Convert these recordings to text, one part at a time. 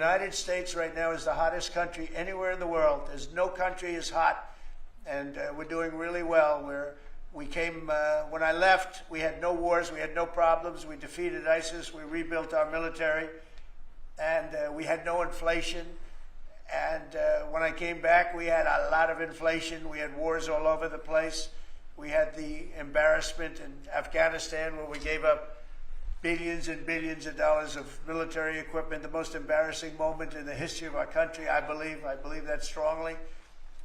United States right now is the hottest country anywhere in the world. There's no country as hot, and we're doing really well. We came, when I left, we had no wars, we had no problems. We defeated ISIS, we rebuilt our military, and we had no inflation. And when I came back, we had a lot of inflation. We had wars all over the place. We had the embarrassment in Afghanistan where we gave up billions and billions of dollars of military equipment, the most embarrassing moment in the history of our country, I believe. I believe that strongly.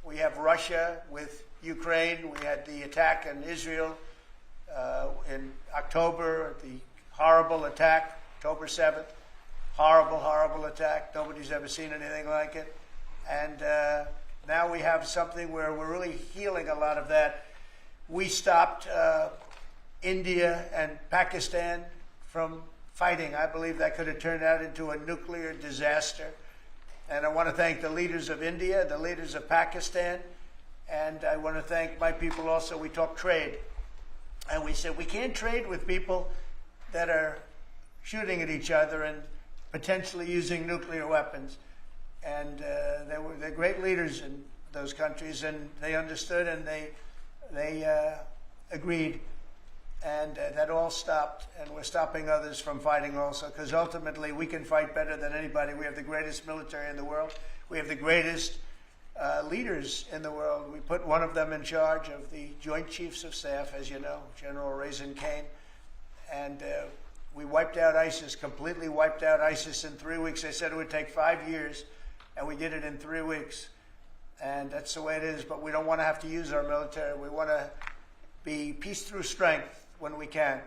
We have Russia with Ukraine. We had the attack in Israel in October, the horrible attack, October 7th. Horrible, horrible attack. Nobody's ever seen anything like it. And now we have something where we're really healing a lot of that. We stopped India and Pakistan from fighting. I believe that could have turned out into a nuclear disaster. And I want to thank the leaders of India, the leaders of Pakistan, and I want to thank my people also. We talked trade. And we said we can't trade with people that are shooting at each other and potentially using nuclear weapons. And they're great leaders in those countries, and they understood, and they agreed. And that all stopped, and we're stopping others from fighting also, because ultimately we can fight better than anybody. We have the greatest military in the world. We have the greatest leaders in the world. We put one of them in charge of the Joint Chiefs of Staff, as you know, General Raisin Kane. And we wiped out ISIS, completely wiped out ISIS in 3 weeks. They said it would take 5 years, and we did it in 3 weeks. And that's the way it is, but we don't want to have to use our military. We want to be peace through strength when we can,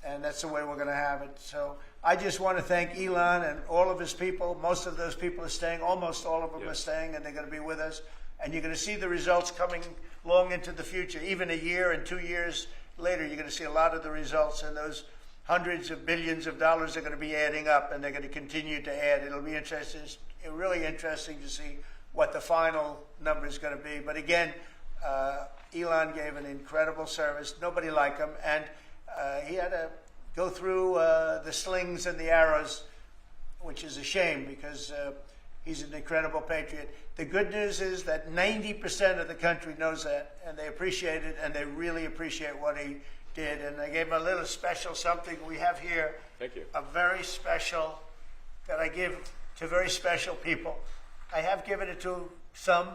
and that's the way we're going to have it. So I just want to thank Elon and all of his people. Most of those people are staying, almost all of them are staying, and they're going to be with us. And you're going to see the results coming long into the future. Even a year and 2 years later, you're going to see a lot of the results, and those hundreds of billions of dollars are going to be adding up, and they're going to continue to add. It'll be interesting, really interesting to see what the final number is going to be. But again, Elon gave an incredible service. Nobody like him, and he had to go through the slings and the arrows, which is a shame because he's an incredible patriot. The good news is that 90% of the country knows that, and they appreciate it, and they really appreciate what he did. And I gave him a little special something we have here. Thank you. A very special that I give to very special people. I have given it to some,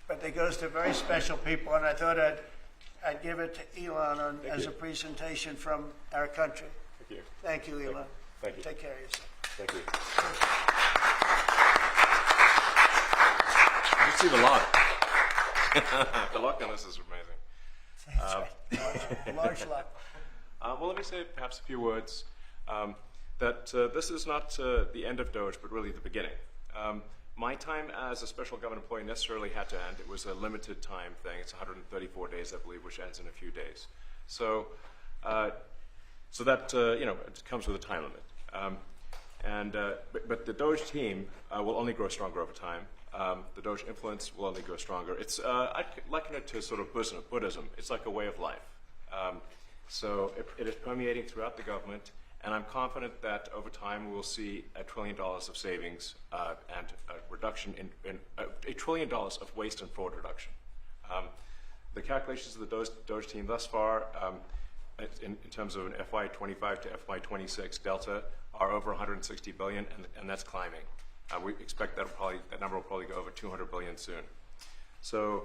but it goes to very special people, and I thought I'd give it to Elon as a presentation from our country. Thank you. Thank you, Elon. Thank you. Take care of yourself. Thank you. You see the lock. The lock on this is amazing. That's right. Large lot. Well, let me say perhaps a few words that this is not the end of Doge, but really the beginning. My time as a special government employee necessarily had to end. It was a limited time thing. It's 134 days, I believe, which ends in a few days. So, so that it comes with a time limit. But the Doge team will only grow stronger over time. The Doge influence will only grow stronger. It's I liken it to sort of Buddhism. It's like a way of life. So it is permeating throughout the government. And I'm confident that over time we will see $1 trillion of savings and a reduction in $1 trillion of waste and fraud reduction. The calculations of the Doge team thus far, in terms of an FY25 to FY26 delta, are over 160 billion, and that's climbing. We expect that number will probably go over 200 billion soon. So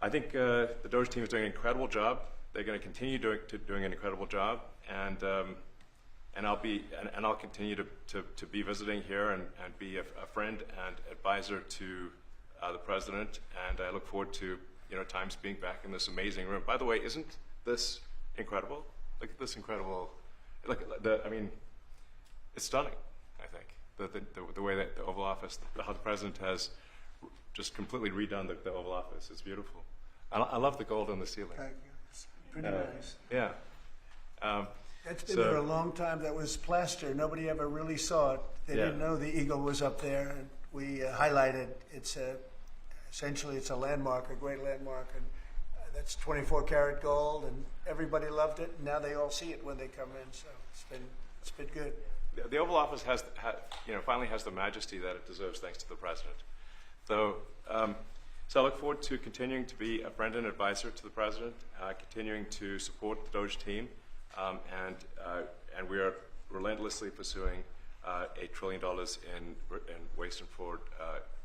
I think the Doge team is doing an incredible job. They're going to continue doing an incredible job, and I'll continue to be visiting here and be a friend and advisor to the president. And I look forward to times being back in this amazing room. By the way, isn't this incredible? Look at this incredible. It's stunning. I think the way that the Oval Office, how the president has just completely redone the Oval Office. It's beautiful. I love the gold on the ceiling. Thank you. It's pretty nice. Yeah. That's been there a long time. That was plaster. Nobody ever really saw it. They didn't know the eagle was up there, and we highlighted. It's essentially it's a landmark, a great landmark, and that's 24-karat gold, and everybody loved it. And now they all see it when they come in. So it's been good. the Oval Office finally has the majesty that it deserves, thanks to the president. So I look forward to continuing to be a friend and advisor to the president, continuing to support the Doge team, and we are relentlessly pursuing $8 trillion in waste and fraud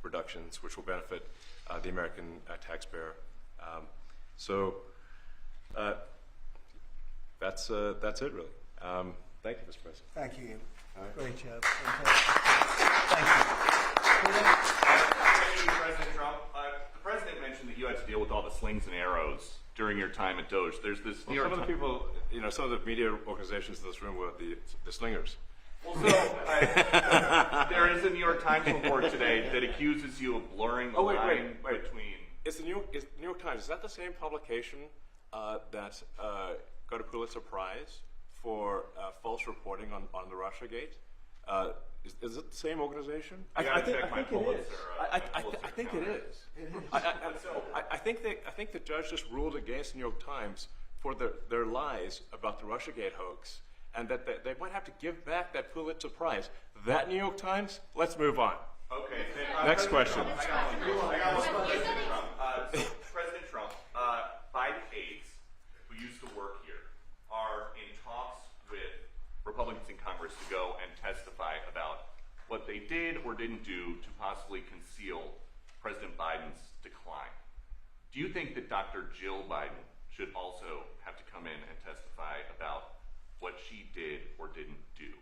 reductions, which will benefit the American taxpayer. That's it, really. Thank you, Mr. President. Thank you. Right. Great job. Thank you. Thank you, President Trump. The president mentioned that you had to deal with all the slings and arrows during your time at Doge. There's this New York Some of the people, some of the media organizations in this room were the slingers. Well, so there is a New York Times report today that accuses you of blurring the line between. Is the New York Times, is that the same publication that got a Pulitzer Prize for false reporting on the Russiagate? Is it the same organization? I think it is. I think it is. I think the judge just ruled against the New York Times for their lies about the Russiagate hoax, and that they might have to give back that Pulitzer Prize. That New York Times? Let's move on. Okay. Next question. President Trump, Biden aides who used to work here are in talks with Republicans in Congress to go and testify about what they did or didn't do to possibly conceal President Biden's decline. Do you think that Dr. Jill Biden should also have to come in and testify about what she did or didn't do?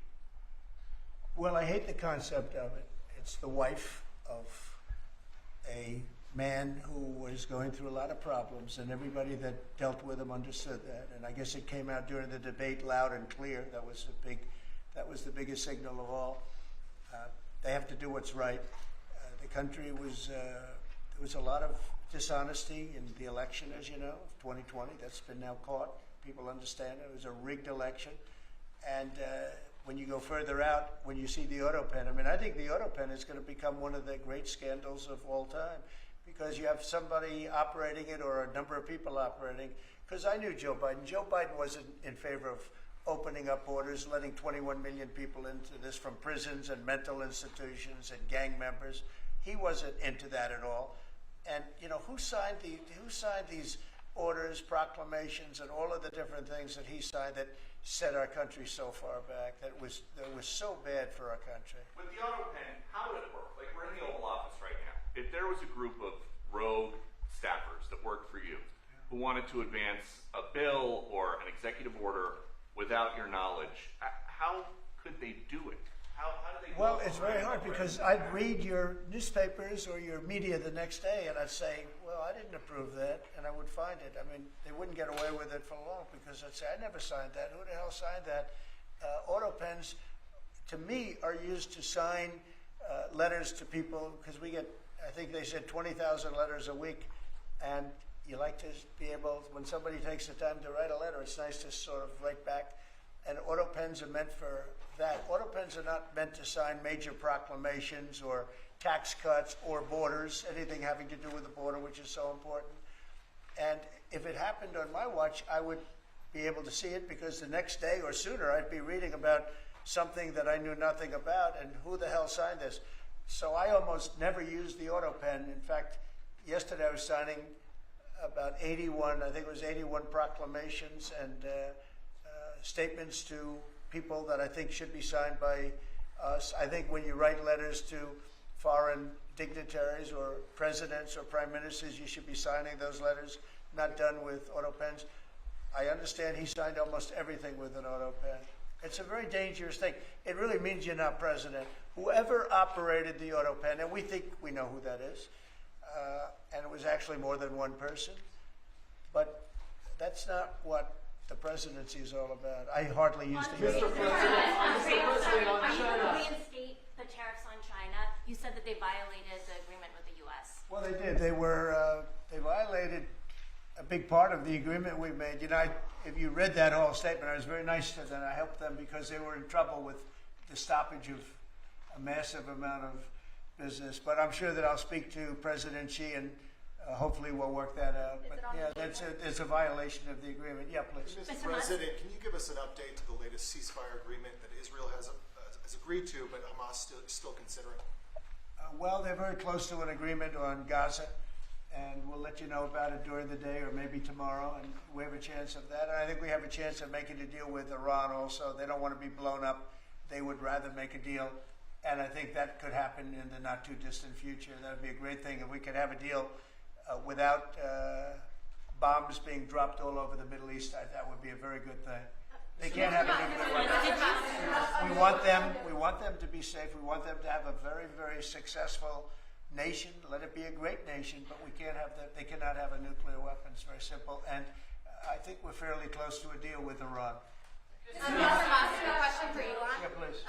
Well, I hate the concept of it. It's the wife of a man who was going through a lot of problems, and everybody that dealt with him understood that. And I guess it came out during the debate loud and clear. That was the biggest signal of all. They have to do what's right. The country was there was a lot of dishonesty in the election, as you know, of 2020. That's been now caught. People understand it was a rigged election. And when you go further out, when you see the auto pen, I mean, I think the auto pen is going to become one of the great scandals of all time, because you have somebody operating it or a number of people operating. Because I knew Joe Biden. Joe Biden wasn't in favor of opening up borders, letting 21 million people into this from prisons and mental institutions and gang members. He wasn't into that at all. And you know, who signed these orders, proclamations, and all of the different things that he signed that set our country so far back, that was so bad for our country? With the auto pen, how would it work? Like, we're in the Oval Office right now. If there was a group of rogue staffers that worked for you who wanted to advance a bill or an executive order without your knowledge, how could they do it? How do they do it? Well, it's very hard, because I'd read your newspapers or your media the next day, and I'd say, well, I didn't approve that, and I would find it. I mean, they wouldn't get away with it for long, because I'd say, I never signed that. Who the hell signed that? Auto pens, to me, are used to sign letters to people, because we get, I think they said 20,000 letters a week, and you like to be able, when somebody takes the time to write a letter, it's nice to sort of write back. And auto pens are meant for that. Auto pens are not meant to sign major proclamations or tax cuts or borders, anything having to do with the border, which is so important. And if it happened on my watch, I would be able to see it, because the next day or sooner I'd be reading about something that I knew nothing about, and who the hell signed this? So I almost never used the auto pen. In fact, yesterday I was signing about 81, I think it was 81 proclamations and statements to people that I think should be signed by us. I think when you write letters to foreign dignitaries or presidents or prime ministers, you should be signing those letters, not done with auto pens. I understand he signed almost everything with an auto pen. It's a very dangerous thing. It really means you're not president. Whoever operated the auto pen, and we think we know who that is, and it was actually more than one person, but that's not what the presidency is all about. I hardly use the Mr. auto pen. President, on China. Reinstate the tariffs on China. You said that they violated the agreement with the U.S. Well, they did. They violated a big part of the agreement we made. You know, if you read that whole statement, I was very nice to them. I helped them because they were in trouble with the stoppage of a massive amount of business. But I'm sure that I'll speak to President Xi, and hopefully we'll work that out. But yeah, it's a violation of the agreement. Yeah, please. Mr. President, can you give us an update to the latest ceasefire agreement that Israel has has agreed to, but Hamas still considering? Well, they're very close to an agreement on Gaza, and we'll let you know about it during the day or maybe tomorrow, and we have a chance of that. And I think we have a chance of making a deal with Iran also. They don't want to be blown up. They would rather make a deal, and I think that could happen in the not-too-distant future. That would be a great thing if we could have a deal without bombs being dropped all over the Middle East. That would be a very good thing. They can't have a nuclear weapon. We want them to be safe. We want them to have a very, very successful nation. Let it be a great nation, but we can't have that. They cannot have a nuclear weapon. It's very simple. And I think we're fairly close to a deal with Iran. Mr. Musk, a question for Elon. Yeah, please.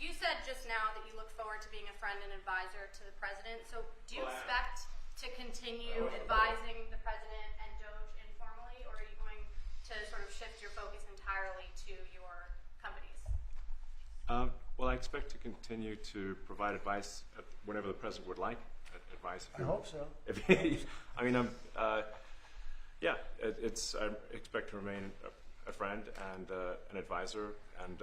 You said just now that you look forward to being a friend and advisor to the president. So do you expect to continue advising the president and Doge informally, or are you going to sort of shift your focus entirely to your companies? Well, I expect to continue to provide advice whenever the president would like advice. I hope so. I mean, I expect to remain a friend and an advisor, and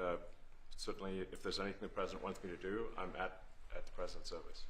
certainly if there's anything the president wants me to do, I'm at the president's service.